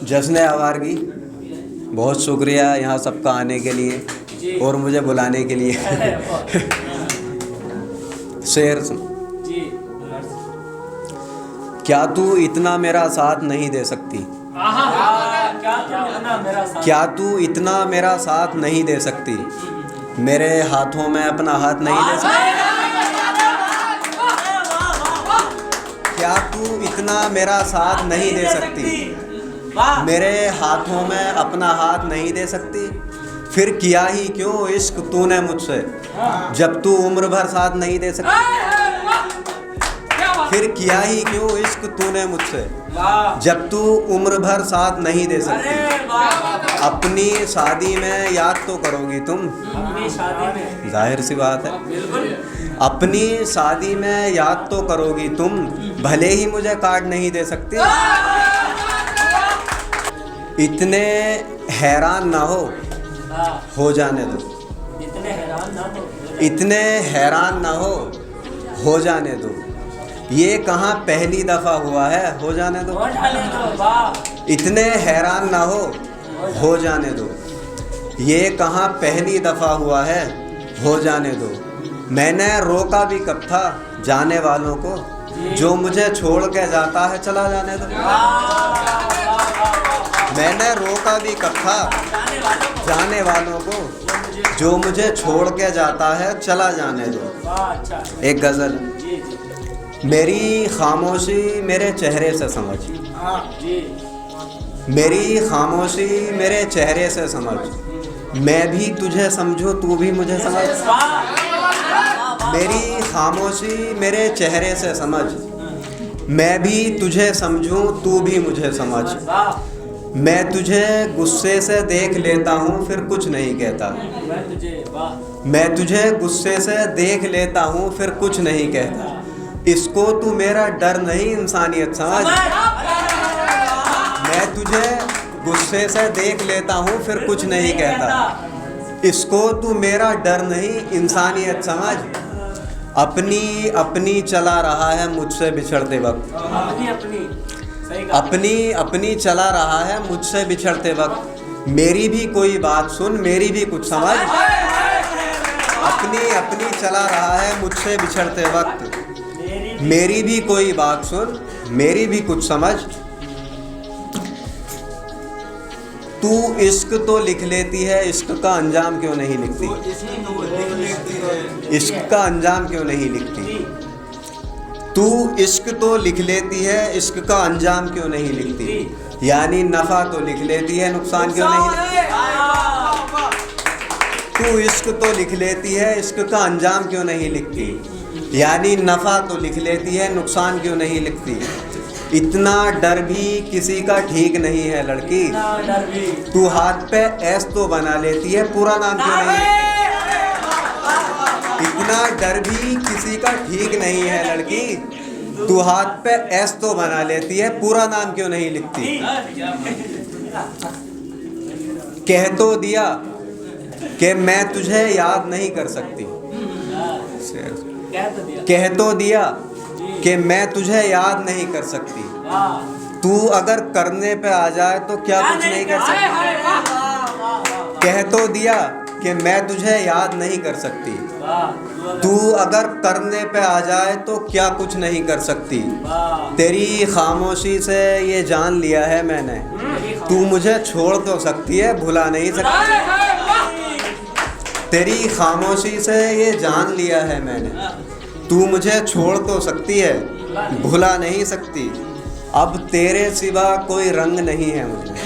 जश्न आवारगी, बहुत शुक्रिया यहाँ सबका आने के लिए और मुझे बुलाने के लिए। शेर सुन। क्या तू इतना मेरा साथ नहीं दे सकती? क्या तू इतना मेरा साथ नहीं दे सकती? मेरे हाथों में अपना हाथ नहीं दे सकती? क्या तू इतना मेरा साथ नहीं दे सकती? मेरे हाथों में अपना हाथ नहीं दे सकती? फिर किया ही क्यों इश्क तूने मुझसे, जब तू उम्र भर साथ नहीं दे सकती? फिर किया ही क्यों इश्क तूने मुझसे, जब तू उम्र भर साथ नहीं दे सकती? अपनी शादी में याद तो करोगी तुम, जाहिर सी बात है। अपनी शादी में याद तो करोगी तुम, भले ही मुझे कार्ड नहीं दे सकती। इतने हैरान ना हो जाने दो। इतने हैरान ना हो जाने दो। ये कहाँ पहली दफ़ा हुआ है, हो जाने दो। इतने हैरान ना हो जाने दो। ये कहाँ पहली दफ़ा हुआ है, हो जाने दो। मैंने रोका भी कब था जाने वालों को, जो मुझे छोड़ के जाता है चला जाने दो। मैंने रोका भी कब था जाने वालों को, जो मुझे छोड़ के जाता है चला जाने दो। एक गज़ल। मेरी खामोशी मेरे चेहरे से समझ, मेरी खामोशी मेरे चेहरे से समझ, मैं भी तुझे समझूं तू भी मुझे समझ। मेरी खामोशी मेरे चेहरे से समझ, मैं भी तुझे समझूं तू भी मुझे समझ। मैं तुझे गुस्से से देख लेता हूँ फिर कुछ नहीं कहता। मैं तुझे गुस्से से देख लेता हूँ फिर कुछ नहीं कहता। इसको तू मेरा डर नहीं इंसानियत समझ। मैं तुझे गुस्से से देख लेता हूँ फिर कुछ नहीं कहता। इसको तू मेरा डर नहीं इंसानियत समझ। अपनी अपनी चला रहा है मुझसे बिछड़ते वक्त। अपनी अपनी चला रहा है मुझसे बिछड़ते वक्त। मेरी भी कोई बात सुन, मेरी भी कुछ समझ। अपनी अपनी चला रहा है मुझसे बिछड़ते वक्त। मेरी भी कोई बात सुन, मेरी भी कुछ समझ। तू इश्क तो लिख लेती है, इश्क का अंजाम क्यों नहीं लिखती? इश्क का अंजाम क्यों नहीं लिखती? तू इश्क तो लिख लेती है, इश्क का अंजाम क्यों नहीं लिखती? यानी नफ़ा तो लिख लेती है, नुकसान क्यों नहीं लिखती? तू इश्क तो लिख लेती है, इश्क का अंजाम क्यों नहीं लिखती? यानी नफ़ा तो लिख लेती है, नुकसान क्यों नहीं लिखती? इतना डर भी किसी का ठीक नहीं है लड़की। तू हाथ पे एस तो बना लेती है, पूरा नाम क्यों नहीं लिखती? इतना डर भी किसी का ठीक नहीं है लड़की। तू हाथ पे एस तो बना लेती है, पूरा नाम क्यों नहीं लिखती? कह तो दिया कि मैं तुझे याद नहीं कर सकती। कह तो दिया कि मैं तुझे याद नहीं कर सकती। तू अगर करने पे आ जाए तो क्या कुछ नहीं कर सकती? कह तो दिया कि मैं तुझे याद नहीं कर सकती। तू अगर करने पे आ जाए तो क्या कुछ नहीं कर सकती। तेरी खामोशी से ये जान लिया है मैंने, तू मुझे छोड़ तो सकती है, भुला नहीं सकती। तेरी खामोशी से ये जान लिया है मैंने, तू मुझे छोड़ तो सकती है, भुला नहीं सकती। अब तेरे सिवा कोई रंग नहीं है मुझमें।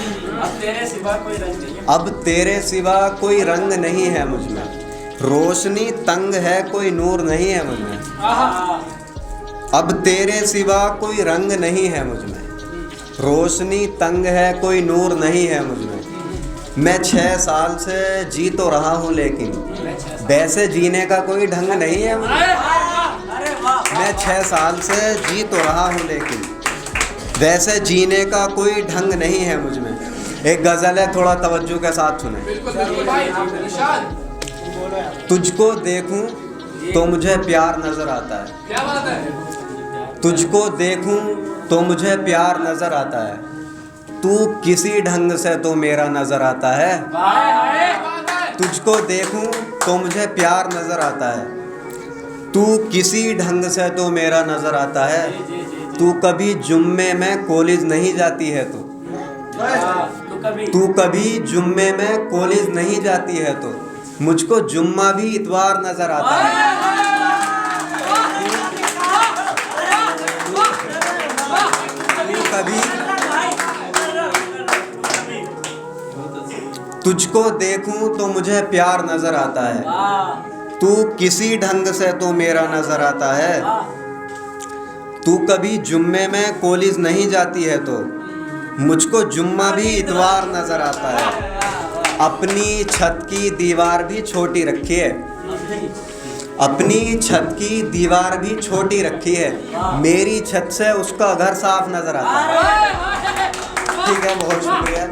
अब तेरे सिवा कोई रंग नहीं है मुझमें। रोशनी तंग है, कोई नूर नहीं है मुझमें। अब तेरे सिवा कोई रंग नहीं है मुझमें। रोशनी तंग है, कोई नूर नहीं है मुझमें। मैं 6 साल से जी तो रहा हूँ लेकिन वैसे जीने का कोई ढंग नहीं है मुझे। मैं 6 साल से जी तो रहा हूँ लेकिन वैसे जीने का कोई ढंग नहीं है मुझमें। एक गज़ल है, थोड़ा तवज्जो के साथ सुने। तुझको देखूं तो मुझे प्यार नज़र आता है। क्या बात है? तुझको देखूं तो मुझे प्यार नज़र आता है। तू किसी ढंग से तो मेरा नजर आता है, तुझको देखूं तो मुझे प्यार नजर आता है। तू किसी ढंग से तो मेरा नजर आता है, तू कभी जुम्मे में कॉलेज नहीं जाती है तू कभी जुम्मे में कॉलेज नहीं जाती है तो मुझको जुम्मा भी इतवार नजर आता है। तुझको देखूं तो मुझे प्यार नजर आता है, तू किसी ढंग से तो मेरा नजर आता है। तू कभी जुम्मे में कॉलेज नहीं जाती है तो मुझको जुम्मा भी इतवार नजर आता है। अपनी छत की दीवार भी छोटी रखी है, अपनी छत की दीवार भी छोटी रखी है, मेरी छत से उसका घर साफ नजर आता है। ठीक है, बहुत शुक्रिया।